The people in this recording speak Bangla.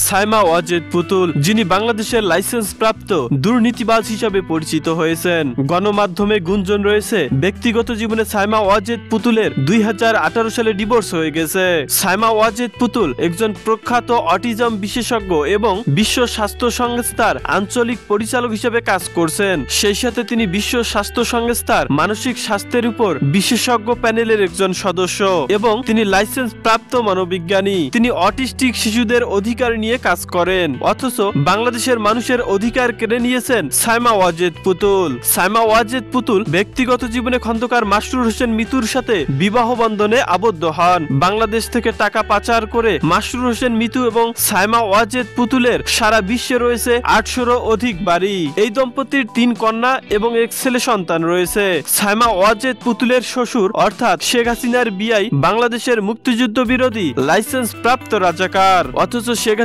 সাইমা ওয়াজেদ পুতুল, যিনি বাংলাদেশের লাইসেন্স প্রাপ্ত দুর্নীতিবাজ হিসাবে পরিচিত হয়েছেন। গণমাধ্যমে গুঞ্জন রয়েছে ব্যক্তিগত জীবনে সাইমা ওয়াজেদ পুতুলের 2018 সালে ডিভোর্স হয়ে গেছে। সাইমা ওয়াজেদ পুতুল একজন প্রখ্যাত অটিজম বিশেষজ্ঞ এবং বিশ্ব স্বাস্থ্য সংস্থার আঞ্চলিক পরিচালক হিসেবে কাজ করছেন। সেই সাথে তিনি বিশ্ব স্বাস্থ্য সংস্থার মানসিক স্বাস্থ্যের উপর বিশেষজ্ঞ প্যানেলের একজন সদস্য এবং তিনি লাইসেন্স প্রাপ্ত মনোবিজ্ঞানী। তিনি অটিস্টিক শিশুদের অধিকার নিয়ে কাজ করেন, অথচ বাংলাদেশের মানুষের অধিকার কেড়ে নিয়েছেন সাইমা ওয়াজেদ পুতুল। সাইমা ওয়াজেদ পুতুল ব্যক্তিগত জীবনে খন্দকার মাসরুর হোসেন মিতুর সাথে বিবাহ বন্ধনে আবদ্ধ হন। বাংলাদেশ থেকে টাকা পাচার করে মাসরুর হোসেন মিতু এবং সাইমা ওয়াজেদ পুতুলের সারা বিশ্বে রয়েছে 800-রও অধিক বাড়ি। এই দম্পতির 3 কন্যা এবং 1 ছেলে সন্তান রয়েছে। সাইমা ওয়াজেদ পুতুলের শ্বশুর অর্থাৎ শেখ হাসিনার বিয়াই বাংলাদেশের মুক্তিযুদ্ধ বিরোধী লাইসেন্স প্রাপ্ত রাজাকার, অথচ শেখ